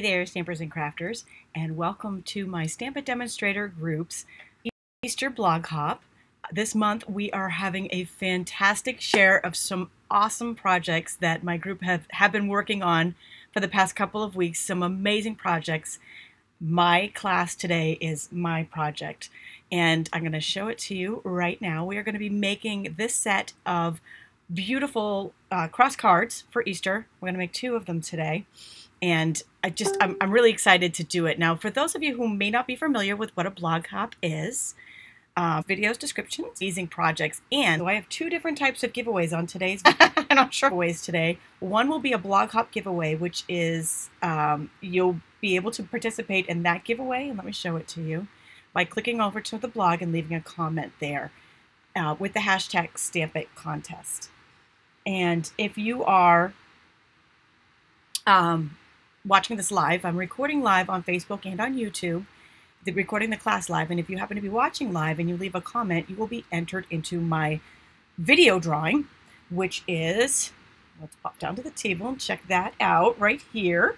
there, stampers and crafters, and welcome to my Stampin' Demonstrator group's Easter blog hop. This month we are having a fantastic share of some awesome projects that my group have been working on for the past couple of weeks. Some amazing projects. My class today is my project, and I'm going to show it to you right now. We are going to be making this set of beautiful cross cards for Easter. We're going to make 2 of them today. And I'm really excited to do it. Now, for those of you who may not be familiar with what a blog hop is, videos, descriptions, amazing projects, and so I have 2 different types of giveaways on today's and I'm sure giveaways today. One will be a blog hop giveaway, which is you'll be able to participate in that giveaway, and let me show it to you, by clicking over to the blog and leaving a comment there with the hashtag #StampItContest. And if you are watching this live, I'm recording live on Facebook and on YouTube, recording the class live, and if you happen to be watching live and you leave a comment, you will be entered into my video drawing, which is, let's pop down to the table and check that out right here.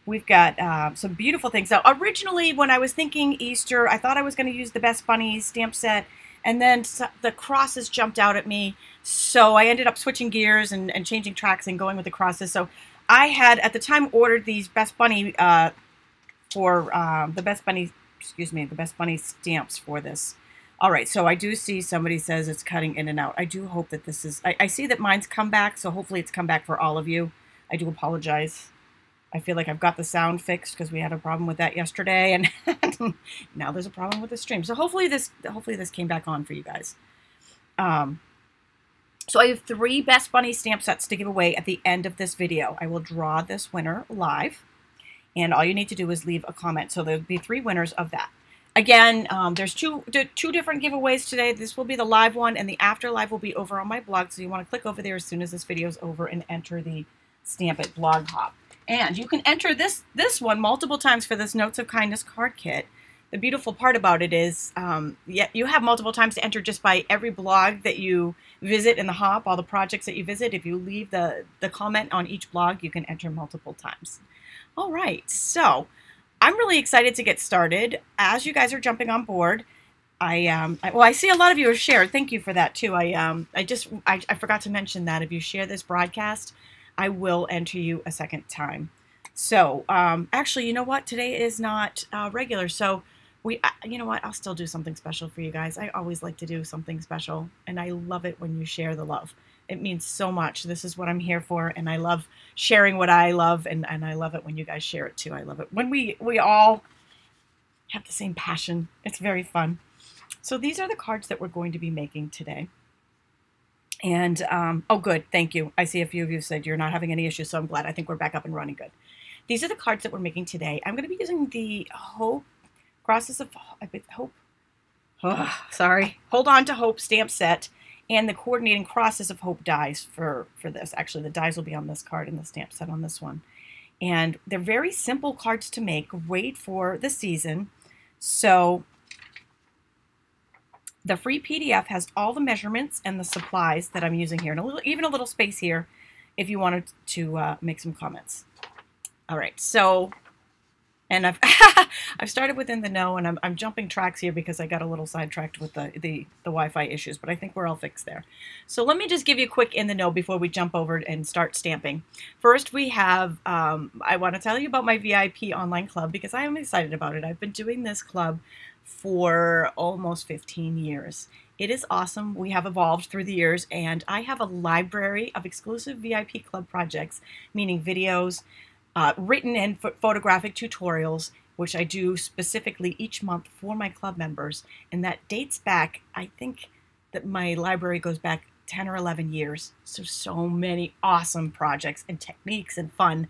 We've got some beautiful things. Now, originally when I was thinking Easter, I thought I was going to use the Best Bunnies stamp set, and then the crosses jumped out at me, so I ended up switching gears and changing tracks and going with the crosses. So I had, at the time, ordered these Best Bunny the Best Bunny stamps for this. All right, so I do see somebody says it's cutting in and out. I do hope that this is, I see that mine's come back, so hopefully it's come back for all of you. I do apologize. I feel like I've got the sound fixed because we had a problem with that yesterday, and now there's a problem with the stream. So hopefully this came back on for you guys. So I have 3 Best Bunny stamp sets to give away at the end of this video. I will draw this winner live, and all you need to do is leave a comment. So there'll be 3 winners of that. Again, there's two different giveaways today. This will be the live one, and the after live will be over on my blog. So you want to click over there as soon as this video is over and enter the Stamp It blog hop. And you can enter this one multiple times for this Notes of Kindness card kit. The beautiful part about it is you have multiple times to enter just by every blog that you visit in the hop, all the projects that you visit. If you leave the comment on each blog, you can enter multiple times. All right, so I'm really excited to get started. As you guys are jumping on board, I see a lot of you have shared. Thank you for that too. I forgot to mention that if you share this broadcast, I will enter you a second time. So actually, you know what? Today is not regular, so you know what? I'll still do something special for you guys. I always like to do something special, and I love it when you share the love. It means so much. This is what I'm here for, and I love sharing what I love, and I love it when you guys share it too. I love it when we all have the same passion. It's very fun. So these are the cards that we're going to be making today. And, oh good, thank you. I see a few of you said you're not having any issues, so I'm glad. I think we're back up and running good. These are the cards that we're making today. I'm going to be using the Hope, Crosses of Hope, sorry, Hold On to Hope stamp set, and the Coordinating Crosses of Hope dies for this. Actually, the dies will be on this card and the stamp set on this one. And they're very simple cards to make, great for the season. So the free PDF has all the measurements and the supplies that I'm using here, and even a little space here if you wanted to make some comments. All right, so, and I've I've started within the know, and I'm jumping tracks here because I got a little sidetracked with the Wi-Fi issues, but I think we're all fixed there. So let me just give you a quick in the know before we jump over and start stamping. First, we have I want to tell you about my VIP online club because I am excited about it. I've been doing this club for almost 15 years. It is awesome. We have evolved through the years, and I have a library of exclusive VIP club projects, meaning videos, written and photographic tutorials, which I do specifically each month for my club members. And that dates back, I think that my library goes back 10 or 11 years. So many awesome projects and techniques and fun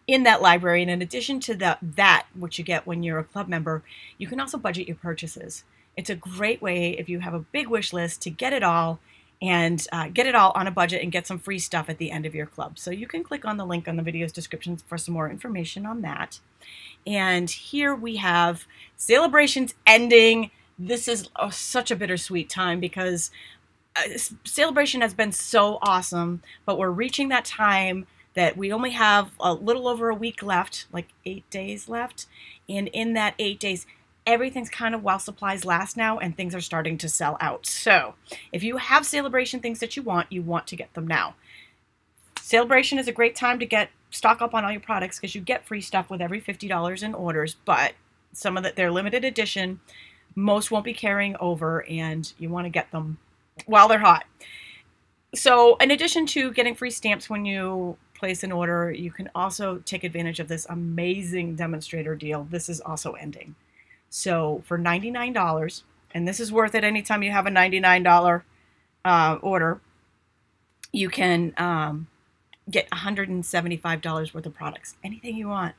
in that library. And in addition to that, which you get when you're a club member, you can also budget your purchases. It's a great way, if you have a big wish list, to get it all and get it all on a budget and get some free stuff at the end of your club. So you can click on the link on the video's description for some more information on that. And here we have celebrations ending. This is such a bittersweet time because celebration has been so awesome, but we're reaching that time that we only have a little over a week left, like 8 days left. And in that 8 days, everything's kind of while supplies last now, and things are starting to sell out. So if you have Celebration things that you want to get them now. Celebration is a great time to get stock up on all your products because you get free stuff with every $50 in orders, but some of that, they're limited edition. Most won't be carrying over, and you want to get them while they're hot. So in addition to getting free stamps when you place an order, you can also take advantage of this amazing demonstrator deal. This is also ending. So for $99, and this is worth it anytime you have a $99 order, you can get $175 worth of products. Anything you want.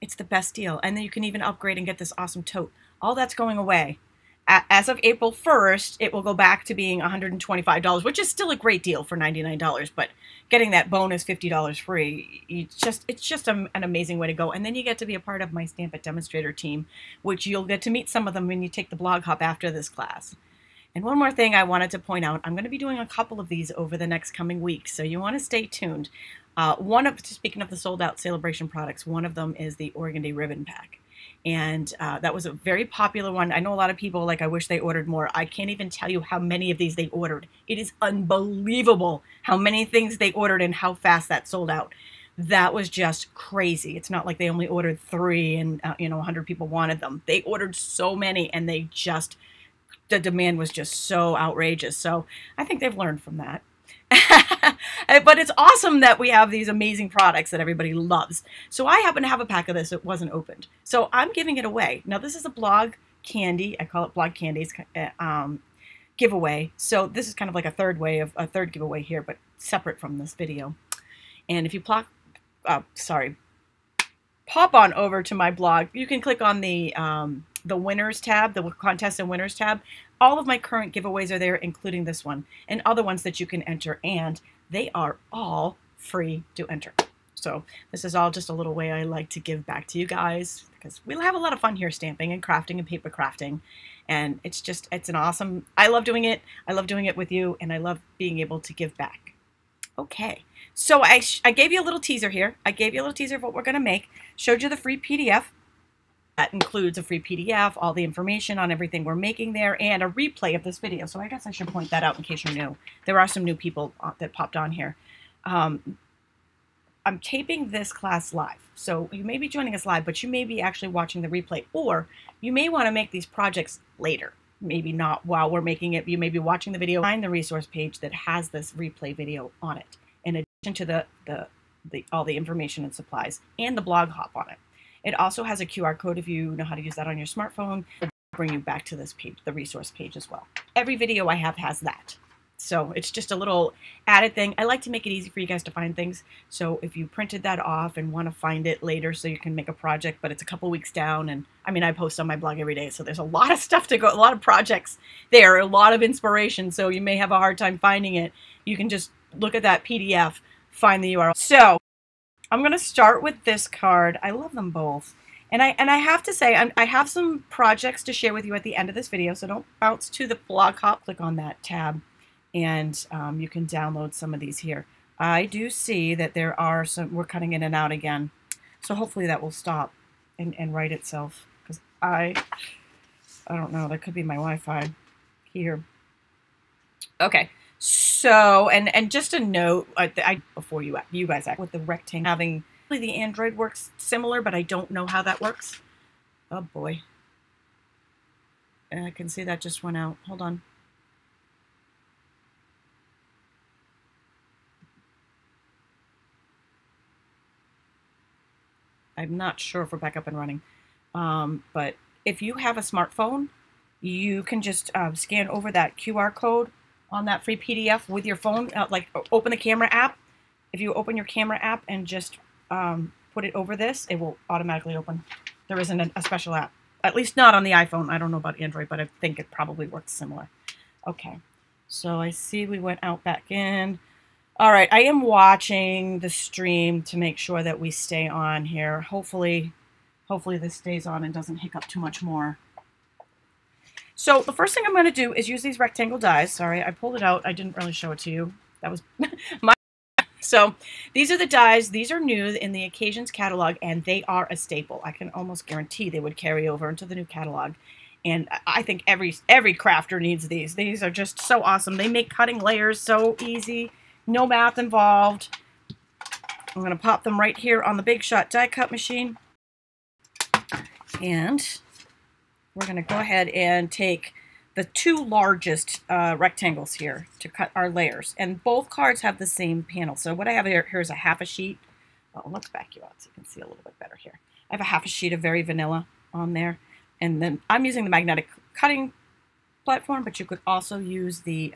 It's the best deal. And then you can even upgrade and get this awesome tote. All that's going away. As of April 1st, it will go back to being $125, which is still a great deal for $99. But getting that bonus $50 free, it's just an amazing way to go. And then you get to be a part of my Stamp It Demonstrator team, which you'll get to meet some of them when you take the blog hop after this class. And one more thing I wanted to point out, I'm going to be doing a couple of these over the next coming weeks, so you want to stay tuned. Speaking of the sold out Celebration products, one of them is the Organdy Ribbon Pack. And that was a very popular one. I know a lot of people, like, I wish they ordered more. I can't even tell you how many of these they ordered. It is unbelievable how many things they ordered and how fast that sold out. That was just crazy. It's not like they only ordered 3 and 100 people wanted them. They ordered so many, and the demand was just so outrageous. So I think they've learned from that. But it's awesome that we have these amazing products that everybody loves. So I happen to have a pack of this. It wasn't opened. So I'm giving it away. Now this is a blog candy. I call it blog candies giveaway. So this is kind of like a third giveaway here, but separate from this video. And if you pop on over to my blog, you can click on the winners tab, the contest and winners tab. All of my current giveaways are there, including this one and other ones that you can enter, and they are all free to enter. So this is all just a little way I like to give back to you guys, because we'll have a lot of fun here stamping and crafting and paper crafting. And it's an awesome, I love doing it. I love doing it with you, and I love being able to give back. Okay, so I gave you a little teaser here. I gave you a little teaser of what we're going to make. Showed you the free PDF. That includes a free PDF, all the information on everything we're making there, and a replay of this video. So I guess I should point that out in case you're new. There are some new people that popped on here. I'm taping this class live. So you may be joining us live, but you may be actually watching the replay. Or you may want to make these projects later. Maybe not while we're making it. You may be watching the video. Find the resource page that has this replay video on it, in addition to all the information and supplies, and the blog hop on it. It also has a QR code if you know how to use that on your smartphone. It'll bring you back to this page, the resource page as well. Every video I have has that. So it's just a little added thing. I like to make it easy for you guys to find things. So if you printed that off and want to find it later so you can make a project, but it's a couple weeks down, and I mean, I post on my blog every day, so there's a lot of stuff to go, a lot of projects there, a lot of inspiration, so you may have a hard time finding it. You can just look at that PDF, find the URL. So I'm going to start with this card. I love them both. And I have to say, I have some projects to share with you at the end of this video, so don't bounce to the blog hop. Click on that tab, and you can download some of these here. I do see that there are some, we're cutting in and out again. So hopefully that will stop and right itself, because I don't know, that could be my Wi-Fi here. Okay. So, and just a note, before you guys act, with the rectangle having, the Android works similar, but I don't know how that works. Oh boy. And I can see that just went out. Hold on. I'm not sure if we're back up and running. But if you have a smartphone, you can just scan over that QR code on that free PDF with your phone, like open the camera app. If you open your camera app and just put it over this, it will automatically open. There isn't a special app, at least not on the iPhone. I don't know about Android, but I think it probably works similar. Okay, so I see we went out back in. All right, I am watching the stream to make sure that we stay on here. Hopefully this stays on and doesn't hiccup too much more. So the first thing I'm going to do is use these rectangle dies. Sorry, I pulled it out. I didn't really show it to you. That was my So these are the dies. These are new in the Occasions catalog, and they are a staple. I can almost guarantee they would carry over into the new catalog. And I think every crafter needs these. These are just so awesome. They make cutting layers so easy. No math involved. I'm going to pop them right here on the Big Shot die cut machine. And we're going to go ahead and take the two largest rectangles here to cut our layers. And both cards have the same panel. So what I have here is a half a sheet. Oh, let's back you up so you can see a little bit better here. I have a half a sheet of Very Vanilla on there. And then I'm using the magnetic cutting platform, but you could also use the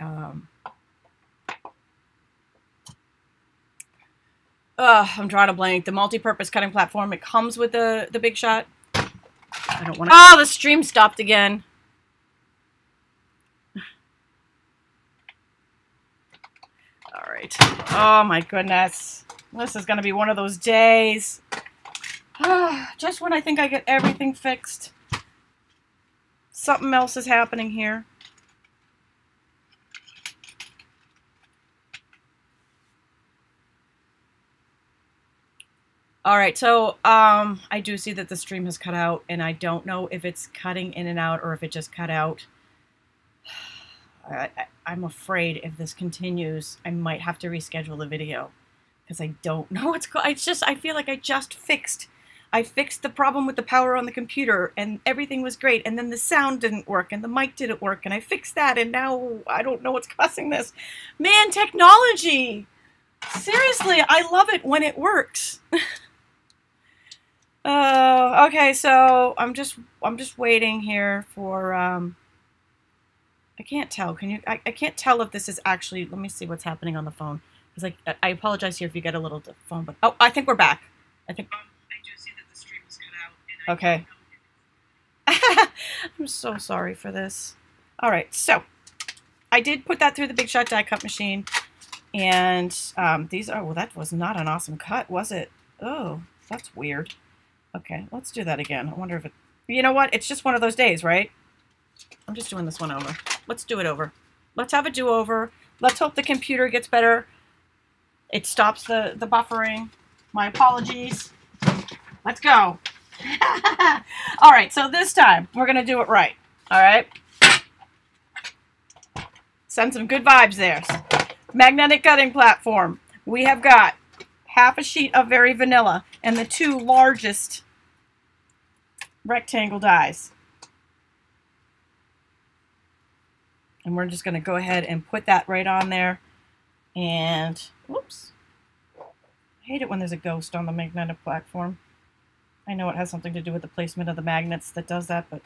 I'm drawing a blank. The multi-purpose cutting platform. It comes with the Big Shot. I don't want to. Oh, the stream stopped again. All right. Oh my goodness. This is going to be one of those days. Just when I think I get everything fixed, something else is happening here. All right, so I do see that the stream has cut out, and I don't know if it's cutting in and out or if it just cut out. I'm afraid if this continues, I might have to reschedule the video because I don't know what's going on. It's just, I feel like I fixed the problem with the power on the computer and everything was great, and then the sound didn't work and the mic didn't work, and I fixed that, and now I don't know what's causing this. Man, technology! Seriously, I love it when it works. Okay, so I'm just waiting here for I can't tell. Can you? I can't tell if this is actually. Let me see what's happening on the phone. Because I apologize here if you get a little phone, but oh, I think we're back. I think. I do see that the stream was cut out. And okay. I'm so sorry for this. All right, so I did put that through the Big Shot die cut machine, and these are. Well, that was not an awesome cut, was it? Oh, that's weird. Okay, let's do that again. I wonder if it... You know what? It's just one of those days, right? I'm just doing this one over. Let's do it over. Let's have a do-over. Let's hope the computer gets better. It stops the buffering. My apologies. Let's go. All right, so this time, we're going to do it right. All right? Send some good vibes there. Magnetic cutting platform. We have got half a sheet of Very Vanilla and the two largest rectangle dies. And we're just going to go ahead and put that right on there. And, whoops. I hate it when there's a ghost on the magnetic platform. I know it has something to do with the placement of the magnets that does that, but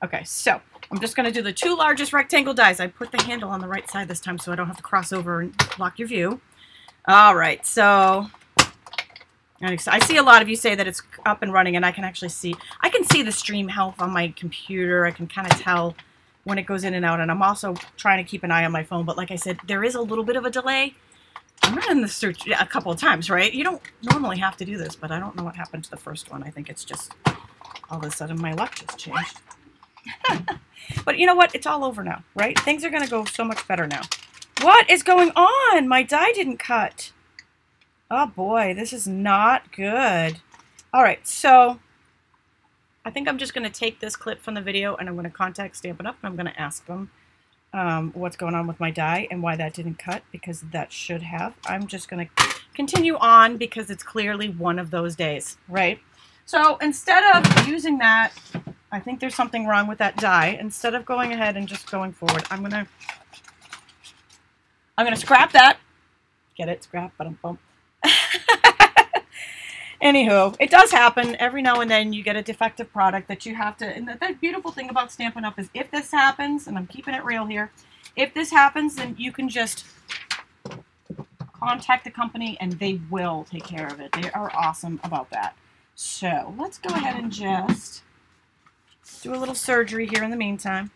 okay, so I'm just going to do the two largest rectangle dies. I put the handle on the right side this time so I don't have to cross over and block your view. All right, so I see a lot of you say that it's up and running, and I can actually see, I can see the stream health on my computer. I can kind of tell when it goes in and out, and I'm also trying to keep an eye on my phone, but like I said, there is a little bit of a delay. I'm running the search a couple of times, right? You don't normally have to do this, but I don't know what happened to the first one. I think it's just all of a sudden my luck just changed. But you know what? It's all over now, right? Things are going to go so much better now. What is going on? My die didn't cut. Oh boy, this is not good. All right, so I think I'm just going to take this clip from the video and I'm going to contact Stampin' Up! And I'm going to ask them what's going on with my die and why that didn't cut, because that should have. I'm just going to continue on because it's clearly one of those days, right? So instead of using that, I think there's something wrong with that die. Instead of going ahead and just going forward, I'm gonna scrap that. Get it? Scrap, but I'm bump. Anywho, it does happen every now and then. You get a defective product that you have to, and the beautiful thing about Stampin' Up! Is if this happens, and I'm keeping it real here, if this happens, then you can just contact the company and they will take care of it. They are awesome about that. So let's go ahead and just do a little surgery here in the meantime.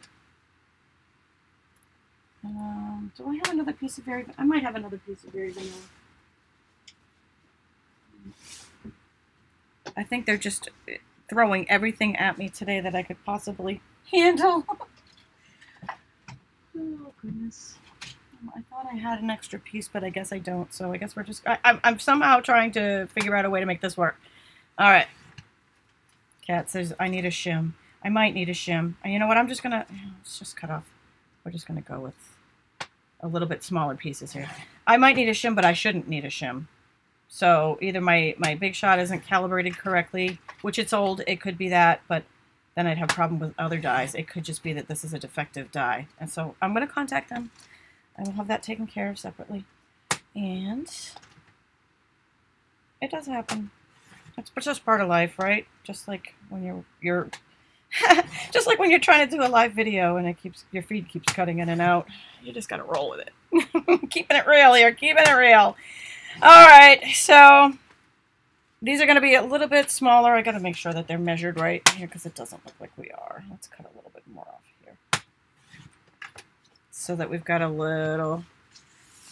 Do I have another piece of Very Vanilla? I might have another piece of Very Vanilla. I think they're just throwing everything at me today that I could possibly handle. Oh, goodness. I thought I had an extra piece, but I guess I don't. So I guess we're just, I'm somehow trying to figure out a way to make this work. All right. Kat says, I need a shim. I might need a shim. And you know what? I'm just going to, let's just cut off. We're just going to go with a little bit smaller pieces here. I might need a shim, but I shouldn't need a shim. So either my Big Shot isn't calibrated correctly, which it's old. It could be that, but then I'd have a problem with other dies. It could just be that this is a defective die. And so I'm going to contact them. I will have that taken care of separately. And it does happen. It's just part of life, right? Just like when you're just like when you're trying to do a live video and your feed keeps cutting in and out. You just got to roll with it. Keeping it real here. Keeping it real. All right. So these are going to be a little bit smaller. I got to make sure that they're measured right here because it doesn't look like we are. Let's cut a little bit more off here so that we've got a little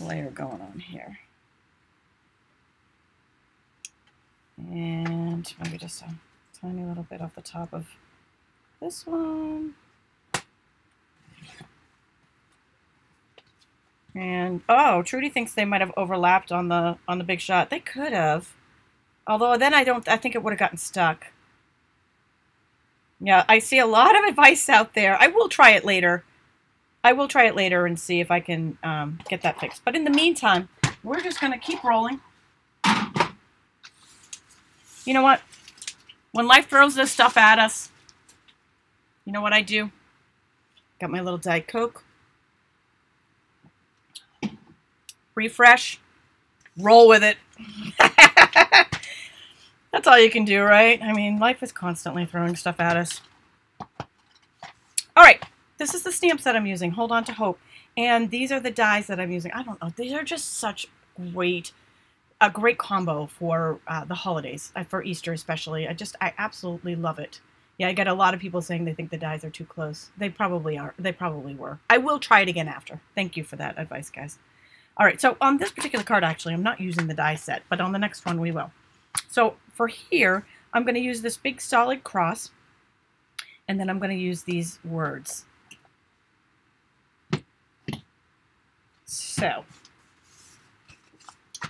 layer going on here. And maybe just a tiny little bit off the top of this one. And oh, Trudy thinks they might have overlapped on the Big Shot. They could have. Although then I think it would have gotten stuck. Yeah, I see a lot of advice out there. I will try it later. I will try it later and see if I can get that fixed. But in the meantime, we're just going to keep rolling. You know what? When life throws this stuff at us, you know what I do? Got my little Diet Coke. Refresh. Roll with it. That's all you can do, right? I mean, life is constantly throwing stuff at us. All right. This is the stamp set I'm using. Hold on to hope. And these are the dies that I'm using. I don't know. These are just such a great combo for the holidays, for Easter especially. I absolutely love it. Yeah, I get a lot of people saying they think the dies are too close. They probably are. They probably were. I will try it again after. Thank you for that advice, guys. All right, so on this particular card, actually, I'm not using the die set, but on the next one, we will. So for here, I'm going to use this big solid cross, and then I'm going to use these words. So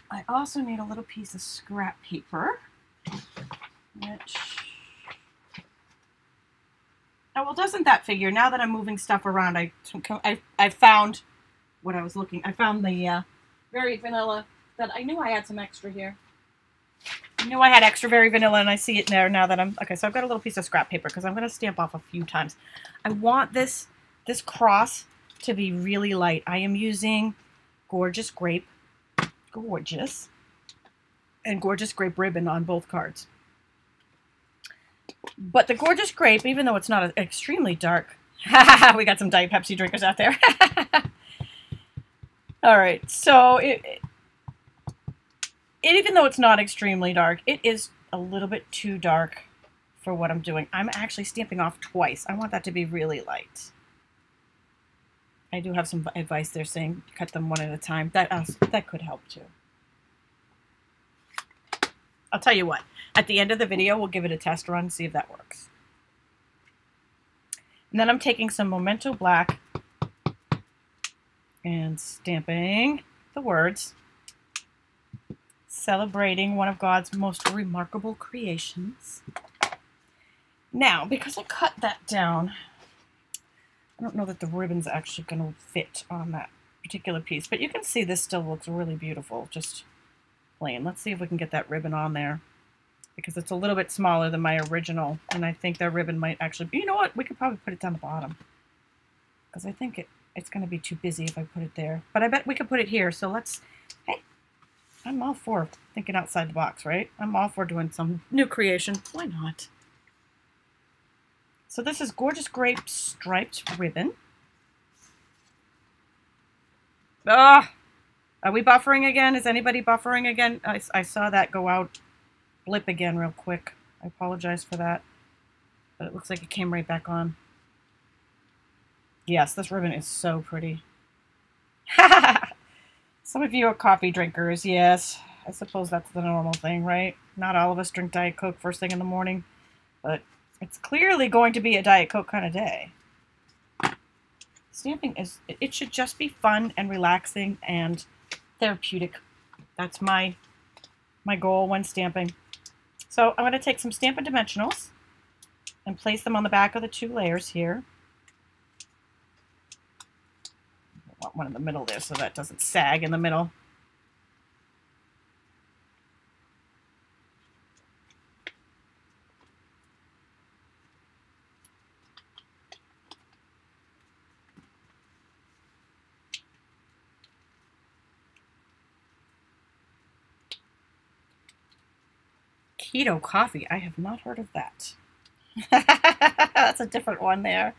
I also need a little piece of scrap paper, which, oh, well, doesn't that figure? Now that I'm moving stuff around, I found what I was looking. I found the Very Vanilla that I knew I had some extra here. I knew I had extra Very Vanilla, and I see it there now that I'm, okay, so I've got a little piece of scrap paper because I'm going to stamp off a few times. I want this cross to be really light. I am using Gorgeous Grape. Gorgeous. And Gorgeous Grape ribbon on both cards. But the Gorgeous Grape, even though it's not extremely dark, we got some Diet Pepsi drinkers out there. All right, so even though it's not extremely dark, it is a little bit too dark for what I'm doing. I'm actually stamping off twice. I want that to be really light. I do have some advice there saying cut them one at a time. That could help too. I'll tell you what. At the end of the video, we'll give it a test run and see if that works. And then I'm taking some Memento Black and stamping the words, celebrating one of God's most remarkable creations. Now, because I cut that down, I don't know that the ribbon's actually going to fit on that particular piece, but you can see this still looks really beautiful, just plain. Let's see if we can get that ribbon on there, because it's a little bit smaller than my original, and I think that ribbon might actually be, you know what, we could probably put it down the bottom, because I think it's going to be too busy if I put it there, but I bet we could put it here. So let's, hey, I'm all for thinking outside the box, right? I'm all for doing some new creation. Why not? So this is Gorgeous Grape striped ribbon. Ah, are we buffering again? Is anybody buffering again? I saw that go out, blip again real quick. I apologize for that, but it looks like it came right back on. Yes, this ribbon is so pretty. Some of you are coffee drinkers, yes. I suppose that's the normal thing, right? Not all of us drink Diet Coke first thing in the morning, but it's clearly going to be a Diet Coke kind of day. Stamping it should just be fun and relaxing and therapeutic. That's my goal when stamping. So I'm going to take some Stampin' Dimensionals and place them on the back of the 2 layers here. I want one in the middle there so that doesn't sag in the middle. Keto coffee. I have not heard of that. That's a different one there.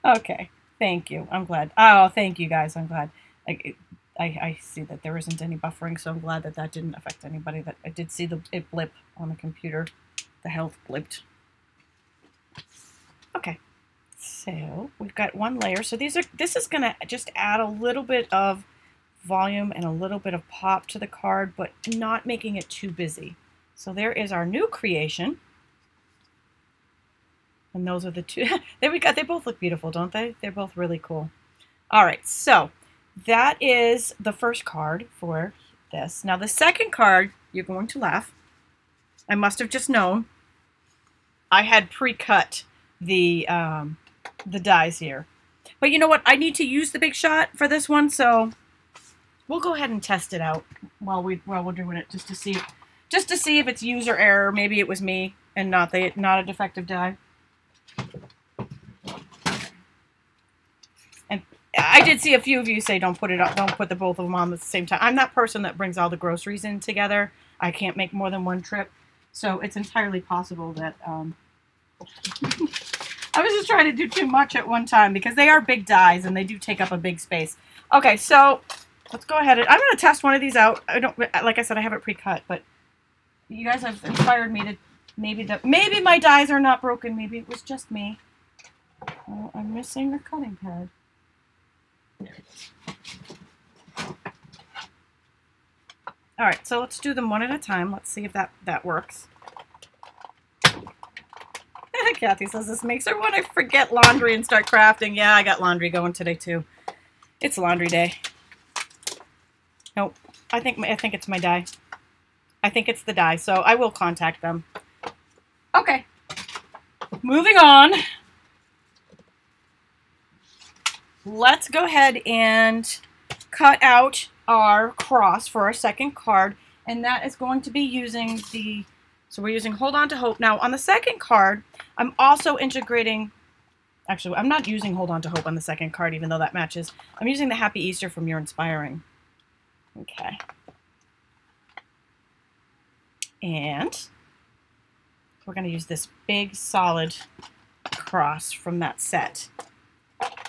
Okay. Thank you. I'm glad. Oh, thank you guys. I'm glad. I see that there isn't any buffering, so I'm glad that that didn't affect anybody. That I did see it blip on the computer. The health blipped. Okay. So we've got 1 layer. So this is going to just add a little bit of volume and a little bit of pop to the card, but not making it too busy. So there is our new creation. And those are the 2. There we go. They both look beautiful, don't they? They're both really cool. All right, so that is the first card for this. Now the second card, you're going to laugh. I must have just known. I had pre-cut the dies here. But you know what? I need to use the Big Shot for this one, so we'll go ahead and test it out while we're doing it, just to see if it's user error. Maybe it was me and not a defective die. And I did see a few of you say don't put the both of them on at the same time. I'm that person that brings all the groceries in together. I can't make more than 1 trip, so it's entirely possible that I was just trying to do too much at one time because they are big dies and they do take up a big space. Okay, so let's go ahead. I'm going to test one of these out. I don't, like I said, I have it pre-cut, but you guys have inspired me to maybe my dies are not broken. Maybe it was just me. Oh, I'm missing a cutting pad. All right, so let's do them one at a time. Let's see if that works. Kathy says this makes her want to forget laundry and start crafting. Yeah, I got laundry going today too. It's laundry day. Nope, I think it's my die. I think it's the die, so I will contact them. Okay, moving on. Let's go ahead and cut out our cross for our second card, and that is going to be using so we're using Hold On to Hope. Now on the second card, I'm also integrating, actually I'm not using Hold On to Hope on the second card, even though that matches. I'm using the Happy Easter from You're Inspiring. Okay. And we're going to use this big solid cross from that set.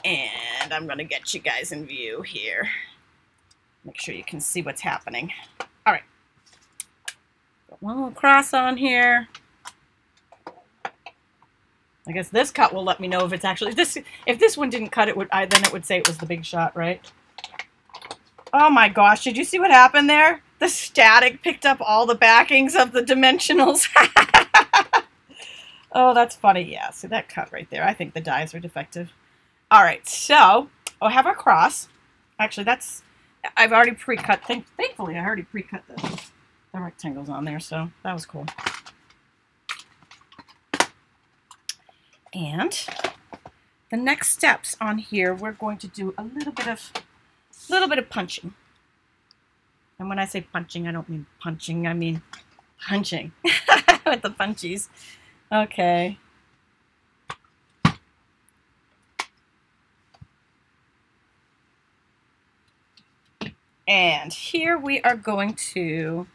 And I'm going to get you guys in view here. Make sure you can see what's happening. All right. Got one little cross on here. I guess this cut will let me know if it's actually if this one didn't cut, then it would say it was the Big Shot, right? Oh my gosh, did you see what happened there? The static picked up all the backings of the dimensionals. Oh, that's funny. Yeah, see that cut right there. I think the dies are defective. All right, so I have our cross. Actually, I've already pre-cut. Thankfully, I already pre-cut the rectangles on there, so that was cool. And the next steps on here, we're going to do a little bit of punching. And when I say punching, I don't mean punching. I mean punching with the punchies. Okay. And here we are going to,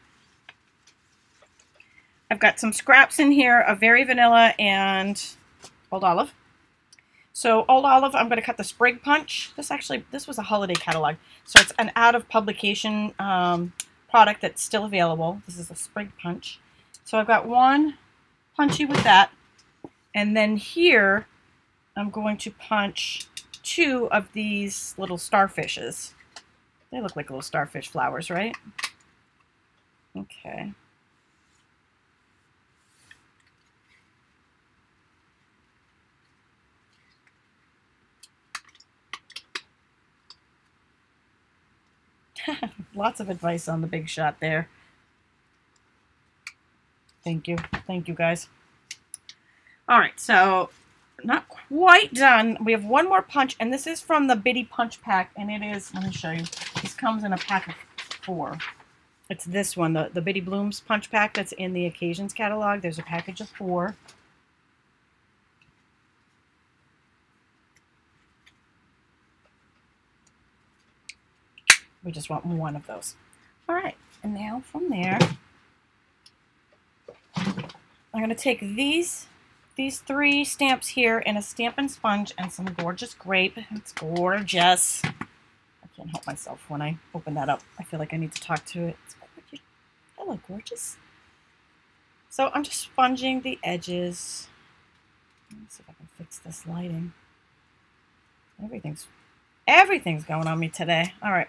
I've got some scraps in here of Very Vanilla and Old Olive. So Old Olive, I'm going to cut the Sprig Punch. This was a holiday catalog. So it's an out of publication product that's still available. This is a Sprig Punch. So I've got one punchy with that. And then here, I'm going to punch 2 of these little starfishes. They look like little starfish flowers, right? Okay. Lots of advice on the big shot there. Thank you. Thank you, guys. All right, so not quite done. We have one more punch, and this is from the Bitty Punch Pack, and it is, let me show you. This comes in a pack of 4. It's this one, the Bitty Blooms Punch Pack that's in the Occasions catalog. There's a package of 4. We just want one of those. All right, and now from there, I'm going to take these 3 stamps here in a Stampin' sponge and some gorgeous grape. It's gorgeous. I can't help myself when I open that up. I feel like I need to talk to it. It's gorgeous. Hello, gorgeous. So I'm just sponging the edges. Let's see if I can fix this lighting. Everything's going on me today. All right.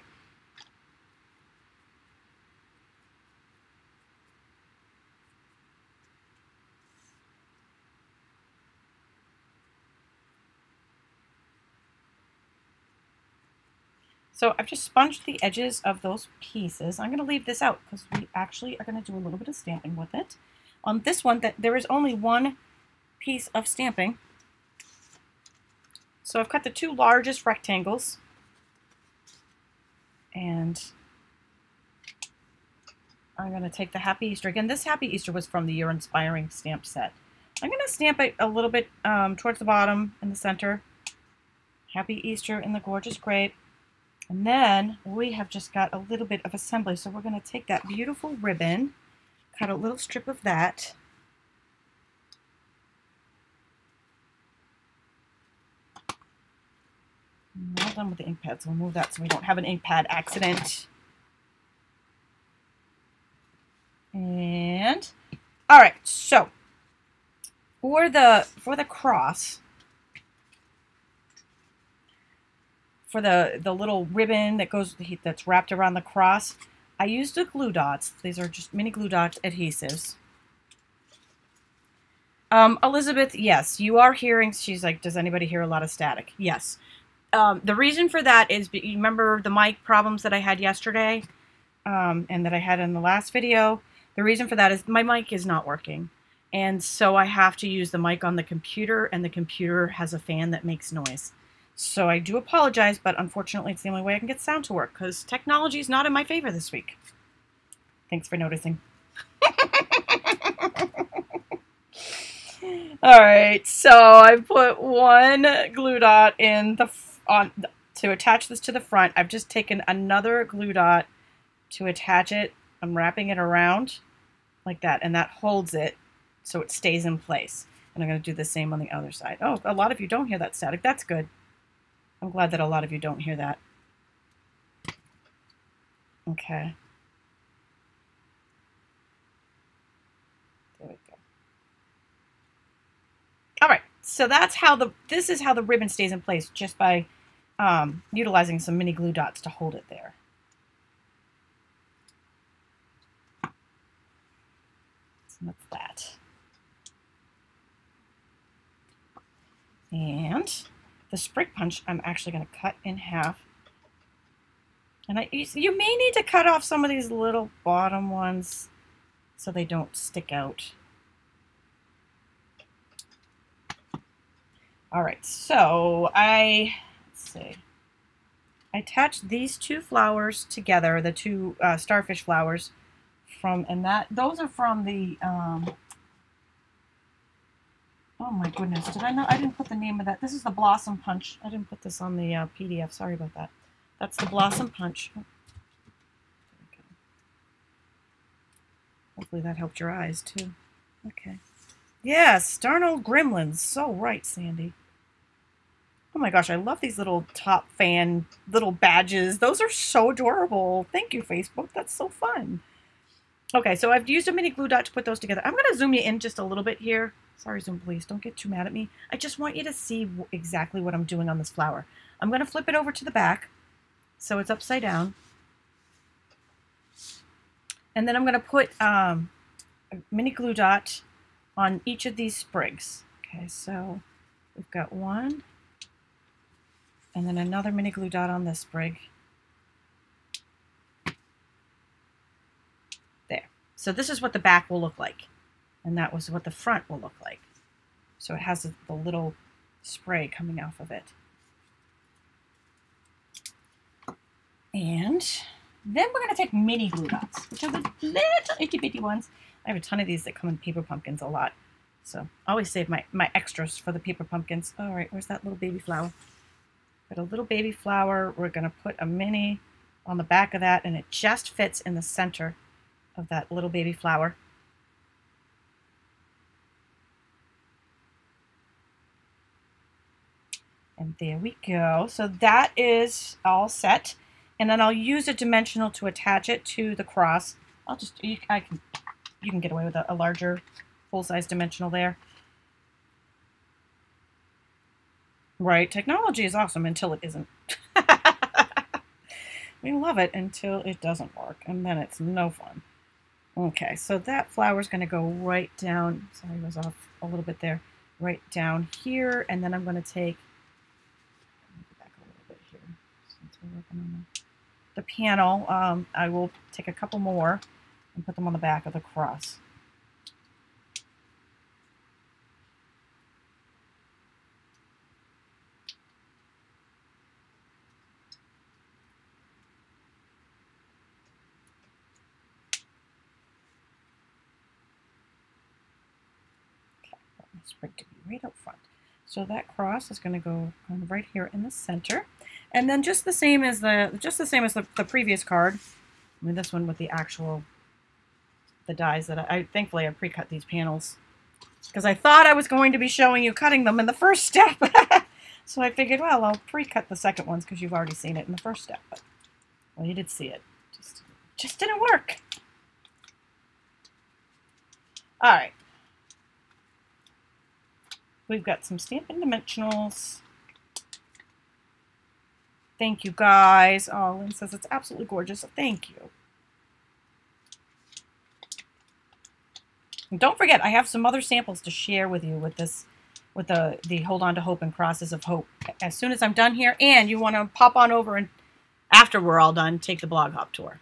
So I've just sponged the edges of those pieces. I'm going to leave this out because we actually are going to do a little bit of stamping with it. On this one, there is only one piece of stamping. So I've cut the 2 largest rectangles. And I'm going to take the Happy Easter. Again, this Happy Easter was from the You're Inspiring stamp set. I'm going to stamp it a little bit towards the bottom in the center. Happy Easter in the gorgeous grape. And then we have just got a little bit of assembly. So we're going to take that beautiful ribbon, cut a little strip of that. I'm all done with the ink pad, so we'll move that so we don't have an ink pad accident. And all right, so for the cross, for the little ribbon that's wrapped around the cross, I used the glue dots. These are just mini glue dot adhesives. Elizabeth, yes, you are hearing, she's like, does anybody hear a lot of static? Yes. The reason for that is, you remember the mic problems that I had yesterday, and that I had in the last video? The reason for that is my mic is not working. And so I have to use the mic on the computer, and the computer has a fan that makes noise. So I do apologize, but unfortunately it's the only way I can get sound to work, because technology is not in my favor this week. Thanks for noticing. All right, so I put one glue dot in to attach this to the front. I've just taken another glue dot to attach it. I'm wrapping it around like that, and that holds it so it stays in place. And I'm going to do the same on the other side. Oh, a lot of you don't hear that static. That's good. I'm glad that a lot of you don't hear that. Okay. There we go. All right, so this is how the ribbon stays in place, just by utilizing some mini glue dots to hold it there. So that's that. And the sprig punch, I'm actually going to cut in half. And you may need to cut off some of these little bottom ones so they don't stick out. All right, so let's see. I attached these 2 flowers together, the 2 starfish flowers, those are from the, oh my goodness, I didn't put the name of that. This is the Blossom Punch. I didn't put this on the PDF, sorry about that. That's the Blossom Punch. Oh. Okay. Hopefully that helped your eyes too. Okay. Yes, darn old gremlins. So right, Sandy. Oh my gosh, I love these little top fan little badges. Those are so adorable. Thank you, Facebook. That's so fun. Okay, so I've used a mini glue dot to put those together. I'm going to zoom you in just a little bit here. Sorry, Zoom, please. Don't get too mad at me. I just want you to see exactly what I'm doing on this flower. I'm going to flip it over to the back so it's upside down. And then I'm going to put a mini glue dot on each of these sprigs. Okay, so we've got one, and then another mini glue dot on this sprig. So this is what the back will look like. And that was what the front will look like. So it has the little spray coming off of it. And then we're going to take mini glue dots, which are the little itty bitty ones. I have a ton of these that come in paper pumpkins a lot. So I always save my extras for the paper pumpkins. All right, where's that little baby flower? Got a little baby flower. We're going to put a mini on the back of that, and it just fits in the center of that little baby flower. And there we go. So that is all set. And then I'll use a dimensional to attach it to the cross. You can get away with a larger full-size dimensional there. Right, technology is awesome until it isn't. We love it until it doesn't work, and then it's no fun. Okay, so that flower is going to go right down. Sorry, I was off a little bit there. Right down here, and then I'm going to take back a little bit here since we're working on the panel. I will take a couple more and put them on the back of the cross. Sprig to be right up front. So that cross is going to go right here in the center, and then just the same as the previous card. I mean, this one with the dies that I thankfully I pre-cut these panels because I thought I was going to be showing you cutting them in the first step. So I figured, well, I'll pre-cut the second ones because you've already seen it in the first step. But well, you did see it. Just didn't work. All right. We've got some Stampin' dimensionals. Thank you, guys. Oh, Lynn says it's absolutely gorgeous. Thank you. And don't forget, I have some other samples to share with you with this, with the Hold On to Hope and Crosses of Hope. As soon as I'm done here, and you want to pop on over and after we're all done, take the blog hop tour.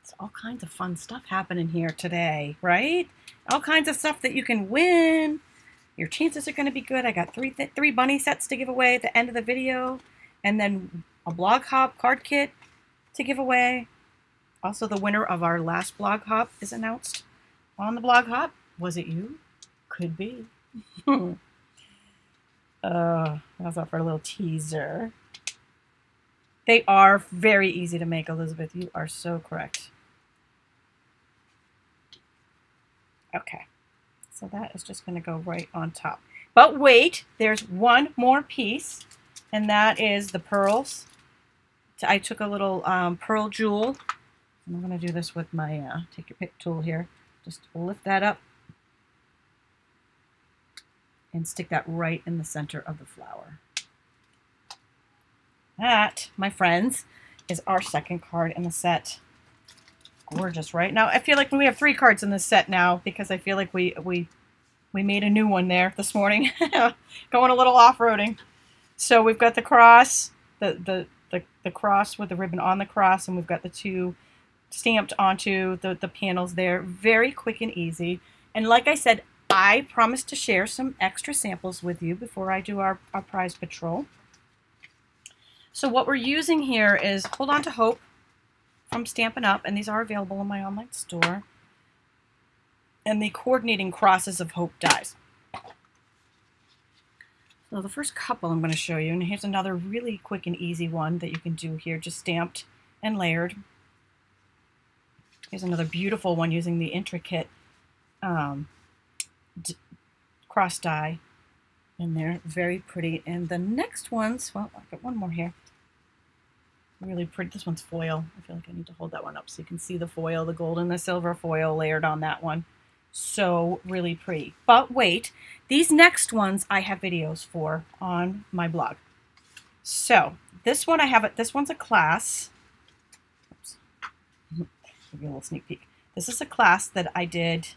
It's all kinds of fun stuff happening here today, right? All kinds of stuff that you can win. Your chances are going to be good. I got three bunny sets to give away at the end of the video, and then a blog hop card kit to give away. Also, the winner of our last blog hop is announced on the blog hop. Was it you? Could be. How's that for a little teaser? They are very easy to make, Elizabeth. You are so correct. Okay, so that is just going to go right on top. But wait, there's one more piece, and that is the pearls. I took a little pearl jewel. I'm going to do this with my take your pick tool here. Just lift that up and stick that right in the center of the flower. That, my friends, is our second card in the set. Gorgeous, right? Now, I feel like we have 3 cards in this set now because I feel like we made a new one there this morning. Going a little off-roading. So we've got the cross, the cross with the ribbon on the cross, and we've got the 2 stamped onto the panels there. Very quick and easy. And like I said, I promised to share some extra samples with you before I do our prize patrol. So what we're using here is Hold On to Hope from Stampin' Up, and these are available in my online store, and the Coordinating Crosses of Hope dies. So the first couple I'm going to show you, and here's another really quick and easy one that you can do here, just stamped and layered. Here's another beautiful one using the intricate cross die in there, very pretty. And the next ones, well, I've got one more here. Really pretty. This one's foil. I feel like I need to hold that one up so you can see the foil, the gold and the silver foil layered on that one. So really pretty. But wait, these next ones I have videos for on my blog. So this one this one's a class. Oops. Give you a little sneak peek. This is a class that I did,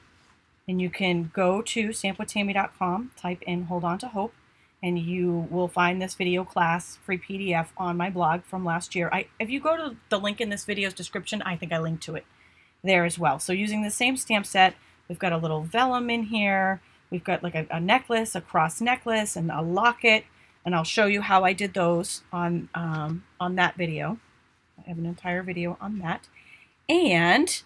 and you can go to stampwithtami.com, type in Hold On to Hope, and you will find this video class free PDF on my blog from last year. If you go to the link in this video's description, I think I linked to it. there as well. So using the same stamp set, we've got a little vellum in here. We've got like a necklace, a cross necklace, and a locket. And I'll show you how I did those on that video. I have an entire video on that. And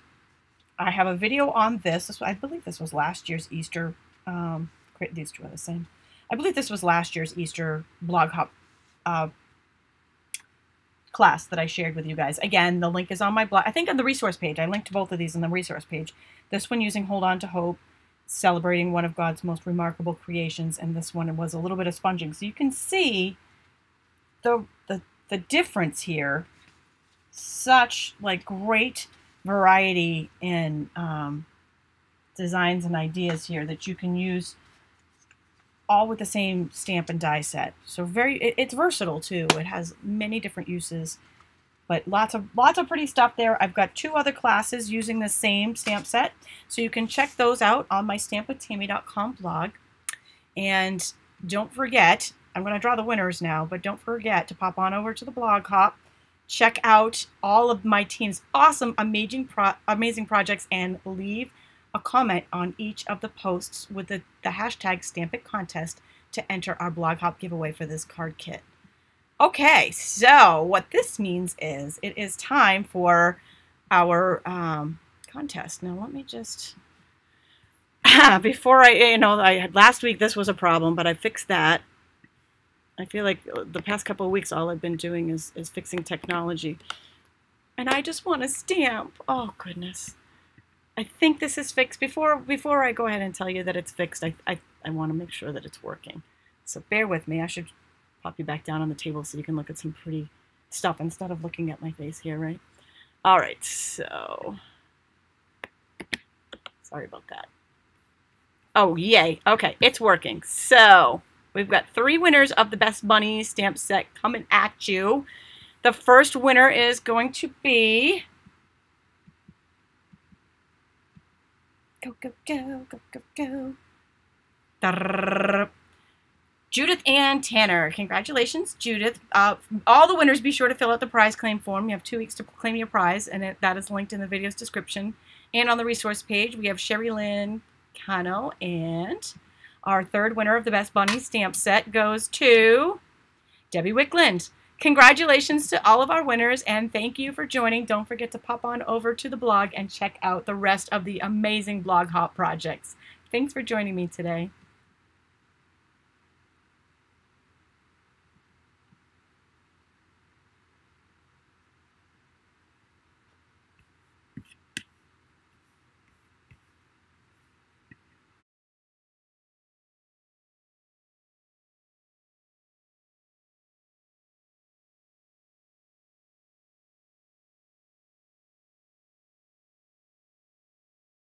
I have a video on this. I believe this was last year's Easter. These two are the same. I believe this was last year's Easter blog hop class that I shared with you guys. Again, the link is on my blog. I think on the resource page. I linked both of these in the resource page. This one using Hold On to Hope, celebrating one of God's most remarkable creations, and this one was a little bit of sponging. So you can see the difference here. Such like great variety in designs and ideas here that you can use all with the same stamp and die set. So it's versatile too. It has many different uses, but lots of pretty stuff there. I've got 2 other classes using the same stamp set, so you can check those out on my stampwithtami.com blog. And don't forget, I'm going to draw the winners now, but don't forget to pop on over to the blog hop, check out all of my team's awesome, amazing projects, and leave a comment on each of the posts with the hashtag #StampItContest to enter our blog hop giveaway for this card kit. Okay, so what this means is it is time for our contest. Now let me just, before I had last week this was a problem, but I fixed that. I feel like the past couple of weeks all I've been doing is fixing technology. And I just want to stamp. Oh goodness. I think this is fixed. Before I go ahead and tell you that it's fixed, I want to make sure that it's working. So bear with me. I should pop you back down on the table so you can look at some pretty stuff instead of looking at my face here, right? All right, so sorry about that. Oh, yay. Okay, it's working. So we've got 3 winners of the Best Bunny stamp set coming at you. The first winner is going to be... Go, go, go, go, go, go. Judith Ann Tanner. Congratulations, Judith. All the winners, be sure to fill out the prize claim form. You have 2 weeks to claim your prize, and that is linked in the video's description. And on the resource page, we have Sherry Lynn Cano, and our 3rd winner of the Best Bunny stamp set goes to Debbie Wickland. Congratulations to all of our winners, and thank you for joining. Don't forget to pop on over to the blog and check out the rest of the amazing blog hop projects. Thanks for joining me today.